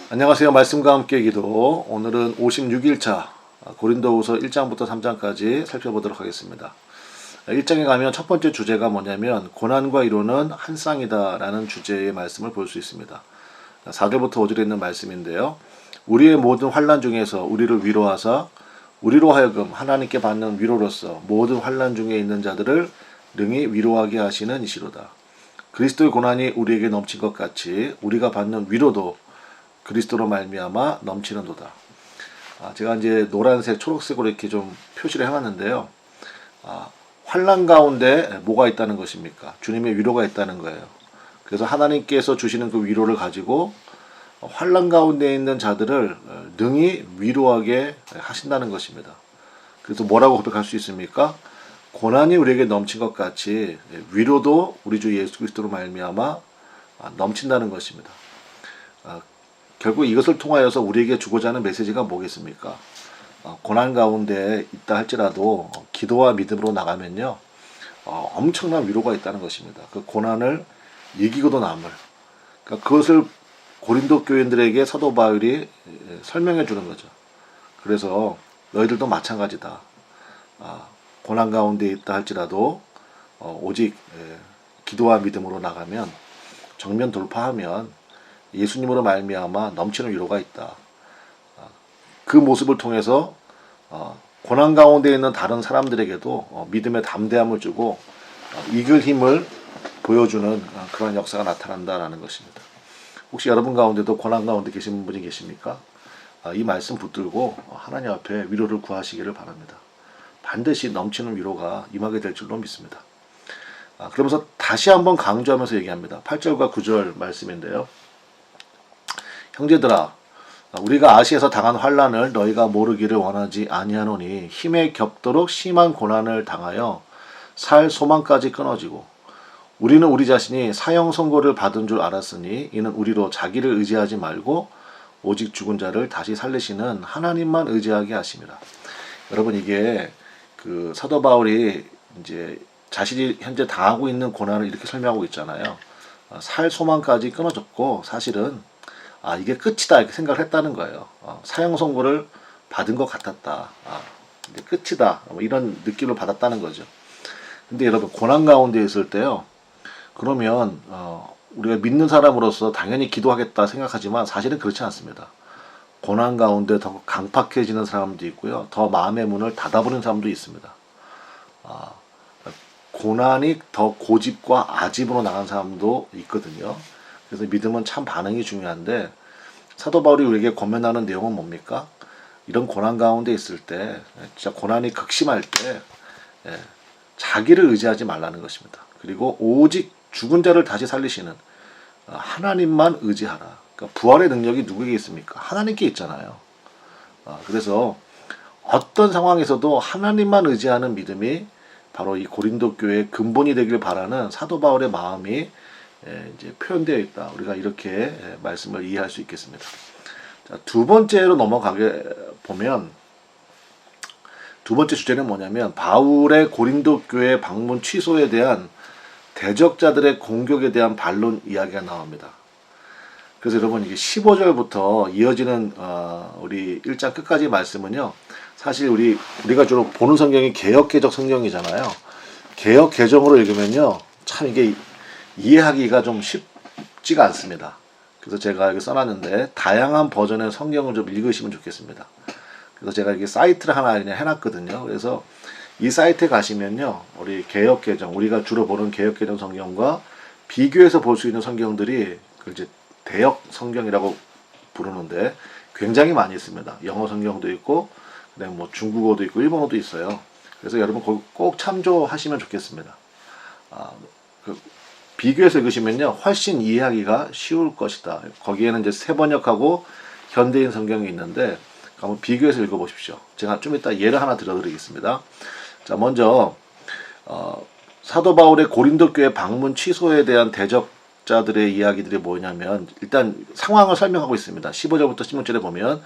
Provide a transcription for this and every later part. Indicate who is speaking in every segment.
Speaker 1: 안녕하세요. 말씀과 함께 기도. 오늘은 56일차 고린도후서 1장부터 3장까지 살펴보도록 하겠습니다. 1장에 가면 첫 번째 주제가 뭐냐면 고난과 위로는 한 쌍이다 라는 주제의 말씀을 볼 수 있습니다. 4절부터 5절에 있는 말씀인데요. 우리의 모든 환난 중에서 우리를 위로하사 우리로 하여금 하나님께 받는 위로로서 모든 환난 중에 있는 자들을 능히 위로하게 하시는 이시로다. 그리스도의 고난이 우리에게 넘친 것 같이 우리가 받는 위로도 그리스도로 말미암아 넘치는도다. 제가 이제 노란색, 초록색으로 이렇게 좀 표시를 해놨는데요. 환난 가운데 뭐가 있다는 것입니까? 주님의 위로가 있다는 거예요. 그래서 하나님께서 주시는 그 위로를 가지고 환난 가운데 있는 자들을 능히 위로하게 하신다는 것입니다. 그래서 뭐라고 고백할 수 있습니까? 고난이 우리에게 넘친 것 같이 위로도 우리 주 예수 그리스도로 말미암아 넘친다는 것입니다. 결국 이것을 통하여서 우리에게 주고자 하는 메시지가 뭐겠습니까? 고난 가운데 있다 할지라도 기도와 믿음으로 나가면요, 엄청난 위로가 있다는 것입니다. 그 고난을 이기고도 남을. 그러니까 그것을 고린도 교인들에게 사도 바울이 설명해 주는 거죠. 그래서 너희들도 마찬가지다. 고난 가운데 있다 할지라도 오직 기도와 믿음으로 나가면 정면 돌파하면 예수님으로 말미암아 넘치는 위로가 있다. 그 모습을 통해서 고난 가운데 있는 다른 사람들에게도 믿음의 담대함을 주고 이길 힘을 보여주는 그런 역사가 나타난다라는 것입니다. 혹시 여러분 가운데도 고난 가운데 계신 분이 계십니까? 이 말씀 붙들고 하나님 앞에 위로를 구하시기를 바랍니다. 반드시 넘치는 위로가 임하게 될 줄로 믿습니다. 그러면서 다시 한번 강조하면서 얘기합니다. 8절과 9절 말씀인데요. 형제들아, 우리가 아시아에서 당한 환난을 너희가 모르기를 원하지 아니하노니 힘에 겹도록 심한 고난을 당하여 살 소망까지 끊어지고 우리는 우리 자신이 사형 선고를 받은 줄 알았으니 이는 우리로 자기를 의지하지 말고 오직 죽은 자를 다시 살리시는 하나님만 의지하게 하심이라. 여러분, 이게 그 사도 바울이 이제 자신이 현재 당하고 있는 고난을 이렇게 설명하고 있잖아요. 살 소망까지 끊어졌고 사실은 이게 끝이다 이렇게 생각을 했다는 거예요. 사형 선고를 받은 것 같았다. 이제 끝이다. 뭐 이런 느낌을 받았다는 거죠. 근데 여러분, 고난 가운데 있을 때요. 그러면 우리가 믿는 사람으로서 당연히 기도하겠다 생각하지만 사실은 그렇지 않습니다. 고난 가운데 더 강팍해지는 사람도 있고요. 더 마음의 문을 닫아버리는 사람도 있습니다. 고난이 더 고집과 아집으로 나간 사람도 있거든요. 그래서 믿음은 참 반응이 중요한데 사도 바울이 우리에게 권면하는 내용은 뭡니까? 이런 고난 가운데 있을 때, 진짜 고난이 극심할 때 자기를 의지하지 말라는 것입니다. 그리고 오직 죽은 자를 다시 살리시는 하나님만 의지하라. 그러니까 부활의 능력이 누구에게 있습니까? 하나님께 있잖아요. 그래서 어떤 상황에서도 하나님만 의지하는 믿음이 바로 이 고린도 교회의 근본이 되길 바라는 사도 바울의 마음이 이제 표현되어 있다. 우리가 이렇게 말씀을 이해할 수 있겠습니다. 자, 두 번째로 넘어가게 보면 두 번째 주제는 뭐냐면 바울의 고린도 교회 방문 취소에 대한 대적자들의 공격에 대한 반론 이야기가 나옵니다. 그래서 여러분, 이게 15절부터 이어지는 우리 1장 끝까지 말씀은요. 사실 우리가 주로 보는 성경이 개역개적 성경이잖아요. 개역개정으로 읽으면요. 참 이게 이해하기가 좀 쉽지가 않습니다. 그래서 제가 여기 써놨는데 다양한 버전의 성경을 좀 읽으시면 좋겠습니다. 그래서 제가 이게 사이트를 하나 그냥 해놨거든요. 그래서 이 사이트에 가시면요, 우리 개역개정, 우리가 주로 보는 개역개정 성경과 비교해서 볼 수 있는 성경들이 이제 대역 성경이라고 부르는데 굉장히 많이 있습니다. 영어 성경도 있고, 그다음에 뭐 중국어도 있고, 일본어도 있어요. 그래서 여러분 거기 꼭 참조하시면 좋겠습니다. 비교해서 읽으시면요, 훨씬 이해하기가 쉬울 것이다. 거기에는 이제 새번역하고 현대인 성경이 있는데 한번 비교해서 읽어보십시오. 제가 좀 이따 예를 하나 들어드리겠습니다. 자, 먼저 사도 바울의 고린도 교회 방문 취소에 대한 대적자들의 이야기들이 뭐냐면 일단 상황을 설명하고 있습니다. 15절부터 16절에 보면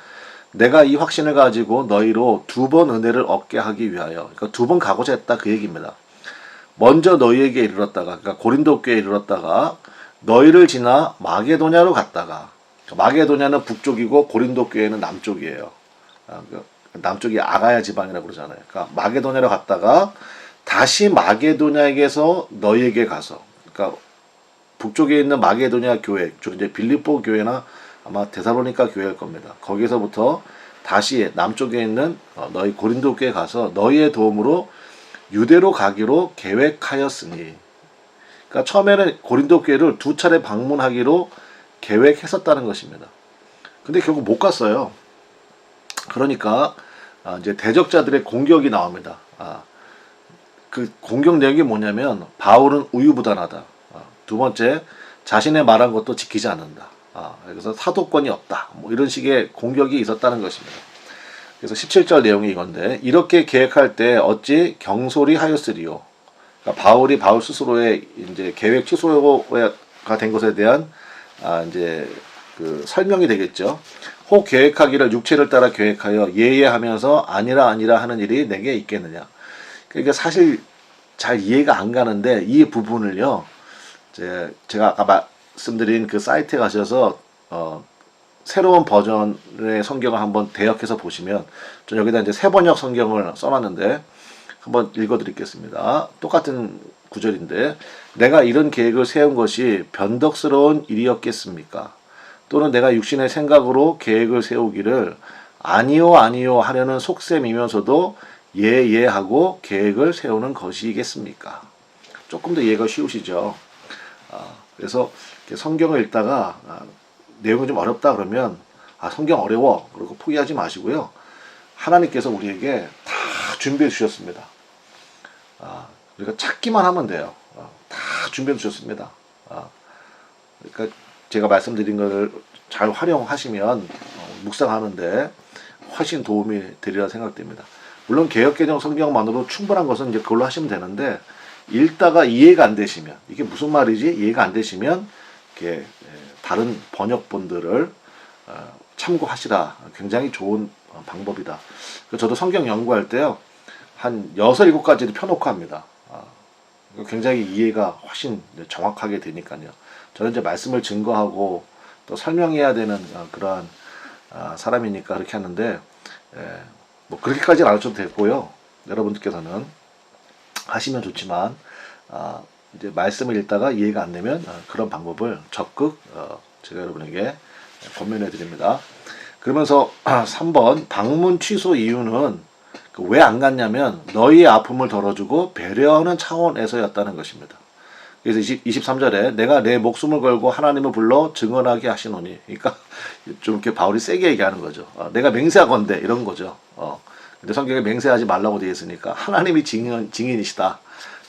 Speaker 1: 내가 이 확신을 가지고 너희로 두 번 은혜를 얻게 하기 위하여, 그러니까 두 번 가고자 했다 그 얘기입니다. 먼저 너희에게 이르렀다가, 그러니까 고린도 교회에 이르렀다가 너희를 지나 마게도냐로 갔다가 마게도냐는 북쪽이고 고린도 교회는 남쪽이에요. 남쪽이 아가야 지방이라고 그러잖아요. 그러니까 마게도냐로 갔다가 다시 마게도냐에게서 너희에게 가서, 그러니까 북쪽에 있는 마게도냐 교회, 주로 이제 빌립보 교회나 아마 데살로니가 교회일 겁니다. 거기서부터 다시 남쪽에 있는 너희 고린도 교회에 가서 너희의 도움으로 유대로 가기로 계획하였으니, 그러니까 처음에는 고린도 교회를 2차례 방문하기로 계획했었다는 것입니다. 근데 결국 못 갔어요. 그러니까 이제 대적자들의 공격이 나옵니다. 그 공격 내용이 뭐냐면 바울은 우유부단하다. 두 번째, 자신의 말한 것도 지키지 않는다. 그래서 사도권이 없다. 뭐 이런 식의 공격이 있었다는 것입니다. 그래서 17절 내용이 이건데, 이렇게 계획할 때 어찌 경솔히 하였으리요. 그러니까 바울 스스로의 이제 계획 취소가 된 것에 대한 이제 그 설명이 되겠죠. 혹 계획하기를 육체를 따라 계획하여 예예하면서 아니라 하는 일이 내게 있겠느냐. 그러니까 사실 잘 이해가 안 가는데, 이 부분을요, 제가 아까 말씀드린 그 사이트에 가셔서 새로운 버전의 성경을 한번 대역해서 보시면, 저 여기다 이제 새번역 성경을 써놨는데 한번 읽어드리겠습니다. 똑같은 구절인데, 내가 이런 계획을 세운 것이 변덕스러운 일이었겠습니까? 또는 내가 육신의 생각으로 계획을 세우기를 아니요 하려는 속셈이면서도 예 하고 계획을 세우는 것이겠습니까? 조금 더 이해가 쉬우시죠? 그래서 성경을 읽다가 내용이 좀 어렵다 그러면 성경 어려워 그리고 포기하지 마시고요. 하나님께서 우리에게 다 준비해 주셨습니다. 우리가 찾기만 하면 돼요. 다 준비해 주셨습니다. 그러니까 제가 말씀드린 것을 잘 활용하시면 묵상하는데 훨씬 도움이 되리라 생각됩니다. 물론 개역개정 성경만으로 충분한 것은 이제 그걸로 하시면 되는데, 읽다가 이해가 안 되시면, 이게 무슨 말이지? 이해가 안 되시면 이렇게 다른 번역본들을 참고하시라. 굉장히 좋은 방법이다. 저도 성경 연구할 때요, 한 6, 7가지를 펴놓고 합니다. 굉장히 이해가 훨씬 정확하게 되니까요. 저는 이제 말씀을 증거하고 또 설명해야 되는 그러한 사람이니까 그렇게 하는데, 뭐 그렇게까지는 안 하셔도 되고요. 여러분들께서는 하시면 좋지만, 이제 말씀을 읽다가 이해가 안 되면 그런 방법을 적극 제가 여러분에게 권면해 드립니다. 그러면서 3번 방문 취소 이유는 왜 안 갔냐면 너희의 아픔을 덜어주고 배려하는 차원에서였다는 것입니다. 그래서 23절에 내가 내 목숨을 걸고 하나님을 불러 증언하게 하시노니, 그러니까 좀 이렇게 바울이 세게 얘기하는 거죠. 내가 맹세하건대 이런 거죠. 근데 성경에 맹세하지 말라고 되어 있으니까 하나님이 증인이시다.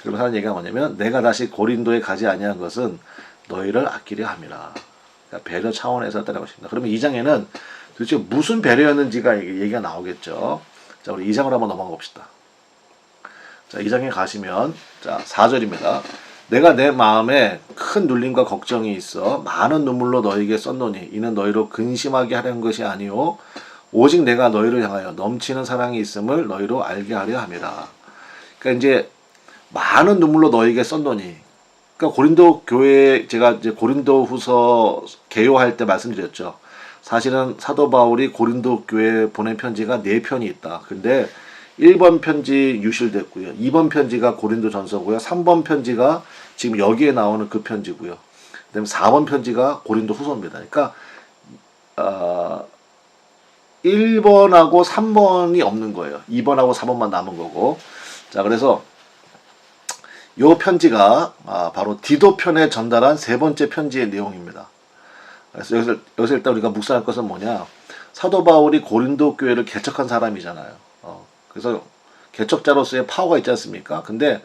Speaker 1: 그러면서 하는 얘기가 뭐냐면 내가 다시 고린도에 가지 아니한 것은 너희를 아끼려 함이라. 그러니까 배려 차원에서 했다는 것입니다. 그러면 2장에는 도대체 무슨 배려였는지가 얘기가 나오겠죠. 자, 우리 2장으로 한번 넘어가 봅시다. 자, 2장에 가시면, 자, 4절입니다. 내가 내 마음에 큰 눌림과 걱정이 있어 많은 눈물로 너희에게 썼노니 이는 너희로 근심하게 하려는 것이 아니요 오직 내가 너희를 향하여 넘치는 사랑이 있음을 너희로 알게 하려 함이라. 그러니까 이제 많은 눈물로 너희에게 썼노니, 그러니까 고린도 교회, 제가 이제 고린도후서 개요할 때 말씀드렸죠. 사실은 사도 바울이 고린도 교회에 보낸 편지가 4편이 있다. 근데 1번 편지 유실됐고요. 2번 편지가 고린도 전서고요. 3번 편지가 지금 여기에 나오는 그 편지고요. 그다음에 4번 편지가 고린도 후서입니다. 그러니까 1번하고 3번이 없는 거예요. 2번하고 4번만 남은 거고. 자, 그래서 요 편지가 바로 디도 편에 전달한 3번째 편지의 내용입니다. 그래서 여기서 일단 우리가 묵상할 것은 뭐냐? 사도 바울이 고린도 교회를 개척한 사람이잖아요. 그래서 개척자로서의 파워가 있지 않습니까? 근데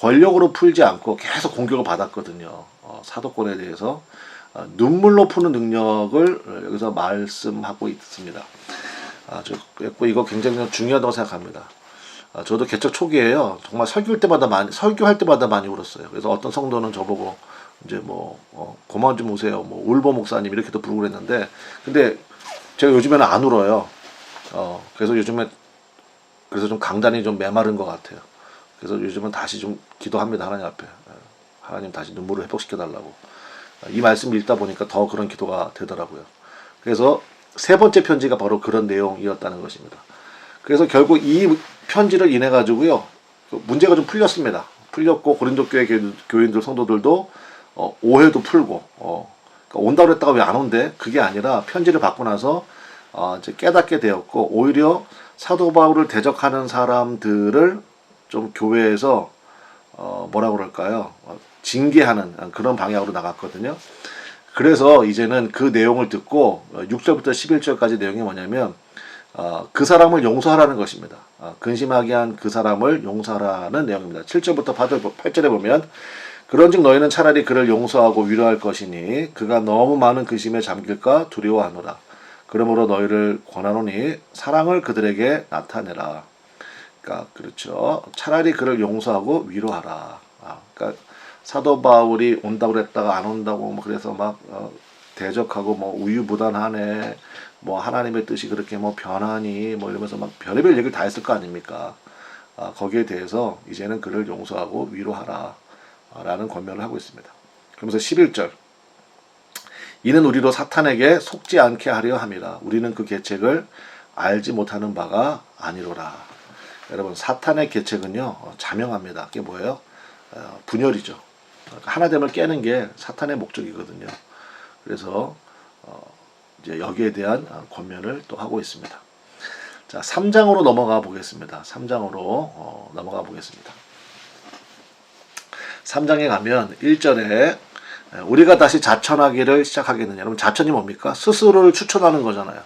Speaker 1: 권력으로 풀지 않고 계속 공격을 받았거든요. 사도권에 대해서 눈물로 푸는 능력을 여기서 말씀하고 있습니다. 이거 굉장히 중요하다고 생각합니다. 저도 개척 초기에요. 정말 설교할 때마다 많이 울었어요. 그래서 어떤 성도는 저보고 이제 고마운 좀 오세요. 울보 목사님 이렇게도 부르고 그랬는데, 근데 제가 요즘에는 안 울어요. 그래서 요즘에 좀 강단이 좀 메마른 것 같아요. 그래서 요즘은 다시 좀 기도합니다. 하나님 앞에. 하나님 다시 눈물을 회복시켜달라고. 이 말씀을 읽다 보니까 더 그런 기도가 되더라고요. 그래서 세 번째 편지가 바로 그런 내용이었다는 것입니다. 그래서 결국 이 편지를 인해 가지고요 문제가 좀 풀렸습니다. 풀렸고 고린도 교회 교인들 성도들도 오해도 풀고 그러니까 온다고 그랬다가 왜 안 온대? 그게 아니라 편지를 받고 나서 이제 깨닫게 되었고 오히려 사도 바울을 대적하는 사람들을 좀 교회에서 뭐라 그럴까요? 징계하는 그런 방향으로 나갔거든요. 그래서 이제는 그 내용을 듣고 6절부터 11절까지 내용이 뭐냐면 그 사람을 용서하라는 것입니다. 근심하게 한 그 사람을 용서하라는 내용입니다. 7절부터 8절에 보면 그런즉 너희는 차라리 그를 용서하고 위로할 것이니 그가 너무 많은 근심에 잠길까 두려워하노라. 그러므로 너희를 권하노니 사랑을 그들에게 나타내라. 그러니까 그렇죠. 차라리 그를 용서하고 위로하라. 그러니까 사도 바울이 온다고 그랬다가 안 온다고 뭐 그래서 막 대적하고 뭐 우유부단하네. 뭐 하나님의 뜻이 그렇게 뭐 변하니 뭐 이러면서 막 별의별 얘기를 다 했을 거 아닙니까? 거기에 대해서 이제는 그를 용서하고 위로하라 라는 권면을 하고 있습니다. 그러면서 11절 이는 우리로 사탄에게 속지 않게 하려 함이라. 우리는 그 계책을 알지 못하는 바가 아니로라. 여러분 사탄의 계책은요 자명합니다. 그게 뭐예요? 분열이죠. 하나됨을 깨는 게 사탄의 목적이거든요. 그래서 이제 여기에 대한 권면을 또 하고 있습니다. 자, 3장으로 넘어가 보겠습니다. 3장으로 넘어가 보겠습니다. 3장에 가면 1절에 우리가 다시 자천하기를 시작하겠느냐. 여러분 자천이 뭡니까? 스스로를 추천하는 거잖아요.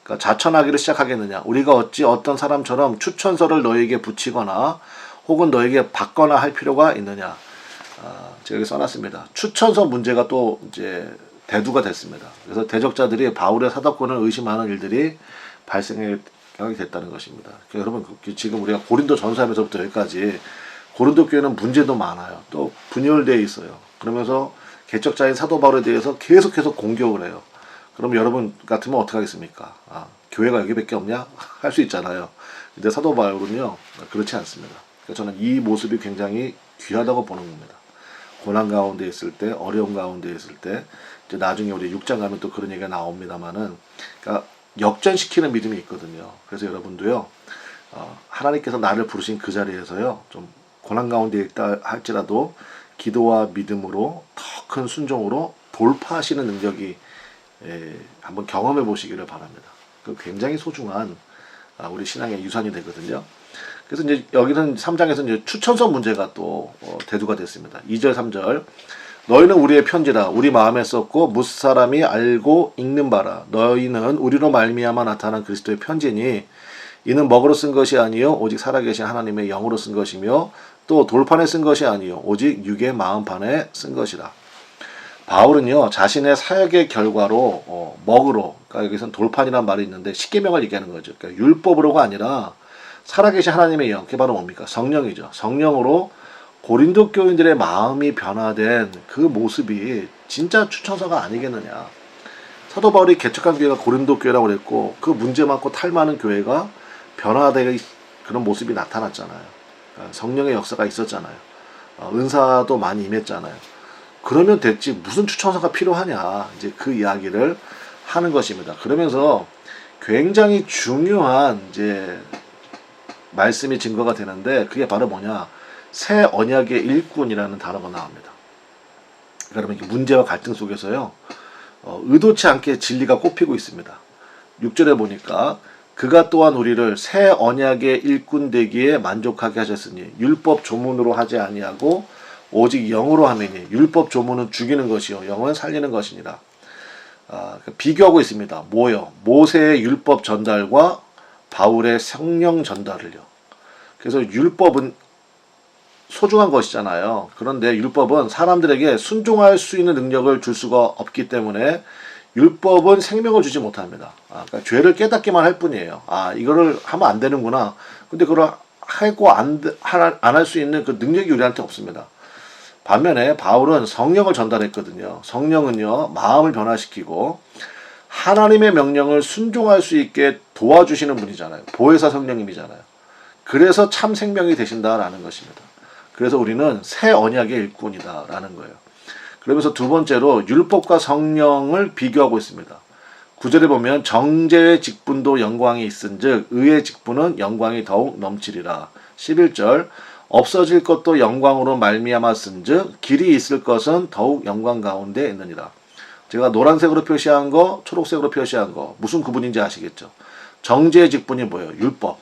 Speaker 1: 그러니까 자천하기를 시작하겠느냐. 우리가 어찌 어떤 사람처럼 추천서를 너에게 붙이거나 혹은 너에게 받거나 할 필요가 있느냐. 제가 여기 써놨습니다. 추천서 문제가 또 이제 대두가 됐습니다. 그래서 대적자들이 바울의 사도권을 의심하는 일들이 발생하게 됐다는 것입니다. 그러니까 여러분 지금 우리가 고린도 전서에서부터 여기까지 고린도 교회는 문제도 많아요. 또 분열되어 있어요. 그러면서 개척자인 사도 바울에 대해서 계속해서 공격을 해요. 그럼 여러분 같으면 어떻게 하겠습니까? 교회가 여기밖에 없냐? 할 수 있잖아요. 근데 사도 바울은요 그렇지 않습니다. 그래서 저는 이 모습이 굉장히 귀하다고 보는 겁니다. 고난 가운데 있을 때, 어려움 가운데 있을 때, 이제 나중에 우리 6장 가면 또 그런 얘기가 나옵니다만은, 그러니까 역전시키는 믿음이 있거든요. 그래서 여러분도요, 하나님께서 나를 부르신 그 자리에서요, 좀 고난 가운데 있다 할지라도 기도와 믿음으로 더 큰 순종으로 돌파하시는 능력이 한번 경험해 보시기를 바랍니다. 그 굉장히 소중한 우리 신앙의 유산이 되거든요. 그래서 이제 여기는 3장에서 이제 추천서 문제가 또 대두가 됐습니다. 2절, 3절. 너희는 우리의 편지라 우리 마음에 썼고 무슨 사람이 알고 읽는 바라. 너희는 우리로 말미암아 나타난 그리스도의 편지니 이는 먹으로 쓴 것이 아니요 오직 살아계신 하나님의 영으로 쓴 것이며 또 돌판에 쓴 것이 아니요 오직 육의 마음판에 쓴 것이라. 바울은요 자신의 사역의 결과로 먹으로, 그러니까 여기서는 돌판이란 말이 있는데 십계명을 얘기하는 거죠. 그러니까 율법으로가 아니라 살아계신 하나님의 영, 그게 바로 뭡니까? 성령이죠. 성령으로 고린도 교인들의 마음이 변화된 그 모습이 진짜 추천서가 아니겠느냐. 사도 바울이 개척한 교회가 고린도 교회라고 그랬고 그 문제 많고 탈 많은 교회가 변화된 그런 모습이 나타났잖아요. 그러니까 성령의 역사가 있었잖아요. 은사도 많이 임했잖아요. 그러면 됐지 무슨 추천서가 필요하냐. 이제 그 이야기를 하는 것입니다. 그러면서 굉장히 중요한 이제 말씀이 증거가 되는데 그게 바로 뭐냐. 새 언약의 일꾼이라는 단어가 나옵니다. 그러면 문제와 갈등 속에서요. 의도치 않게 진리가 꼽히고 있습니다. 6절에 보니까 그가 또한 우리를 새 언약의 일꾼 되기에 만족하게 하셨으니 율법 조문으로 하지 아니하고 오직 영으로 하매니 율법 조문은 죽이는 것이요 영은 살리는 것이니라. 비교하고 있습니다. 뭐요? 모세의 율법 전달과 바울의 성령 전달을요. 그래서 율법은 소중한 것이잖아요. 그런데 율법은 사람들에게 순종할 수 있는 능력을 줄 수가 없기 때문에 율법은 생명을 주지 못합니다. 그러니까 죄를 깨닫기만 할 뿐이에요. 이거를 하면 안 되는구나. 근데 그걸 하고 안 할 수 있는 그 능력이 우리한테 없습니다. 반면에 바울은 성령을 전달했거든요. 성령은요, 마음을 변화시키고 하나님의 명령을 순종할 수 있게 도와주시는 분이잖아요. 보혜사 성령님이잖아요. 그래서 참 생명이 되신다라는 것입니다. 그래서 우리는 새 언약의 일꾼이다라는 거예요. 그러면서 두 번째로 율법과 성령을 비교하고 있습니다. 9절에 보면 정죄의 직분도 영광이 있은즉 의의 직분은 영광이 더욱 넘치리라. 11절 없어질 것도 영광으로 말미암았은즉 길이 있을 것은 더욱 영광 가운데 있느니라. 제가 노란색으로 표시한 거, 초록색으로 표시한 거 무슨 구분인지 아시겠죠? 정죄의 직분이 뭐예요? 율법.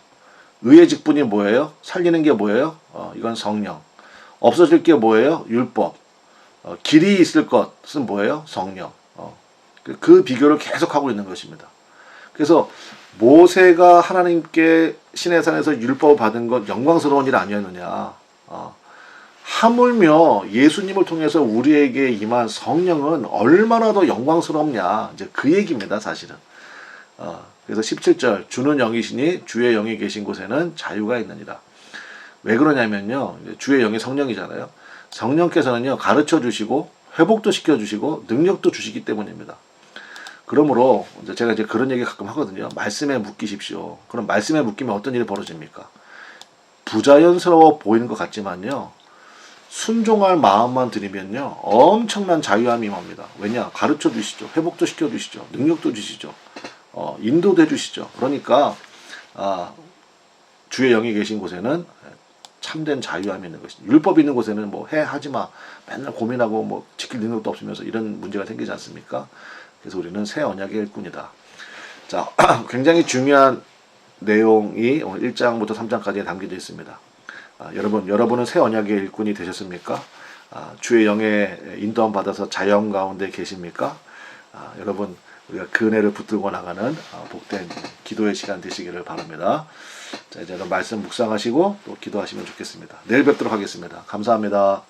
Speaker 1: 의의 직분이 뭐예요? 살리는 게 뭐예요? 이건 성령. 없어질 게 뭐예요? 율법. 길이 있을 것은 뭐예요? 성령. 그 비교를 계속하고 있는 것입니다. 그래서 모세가 하나님께 시내산에서 율법을 받은 것 영광스러운 일 아니었느냐. 하물며 예수님을 통해서 우리에게 임한 성령은 얼마나 더 영광스럽냐. 이제 그 얘기입니다, 사실은. 그래서 17절 주는 영이시니 주의 영이 계신 곳에는 자유가 있느니라. 왜 그러냐면요. 주의 영이 성령이잖아요. 성령께서는요, 가르쳐 주시고 회복도 시켜 주시고 능력도 주시기 때문입니다. 그러므로 제가 이제 그런 얘기 가끔 하거든요. 말씀에 묶이십시오. 그럼 말씀에 묶이면 어떤 일이 벌어집니까? 부자연스러워 보이는 것 같지만요. 순종할 마음만 들이면요. 엄청난 자유함이 임합니다. 왜냐? 가르쳐 주시죠. 회복도 시켜 주시죠. 능력도 주시죠. 인도도 해주시죠. 그러니까 주의 영이 계신 곳에는 참된 자유함이 있는 것이죠. 율법이 있는 곳에는 뭐 하지마 맨날 고민하고 뭐 지킬 능력도 없으면서 이런 문제가 생기지 않습니까? 그래서 우리는 새 언약의 일꾼이다. 자, 굉장히 중요한 내용이 오늘 1장부터 3장까지에 담겨져 있습니다. 여러분은 새 언약의 일꾼이 되셨습니까? 주의 영의 인도함 받아서 자연 가운데 계십니까? 여러분 우리가 그 은혜를 붙들고 나가는 복된 기도의 시간 되시기를 바랍니다. 자, 이제 말씀 묵상하시고 또 기도하시면 좋겠습니다. 내일 뵙도록 하겠습니다. 감사합니다.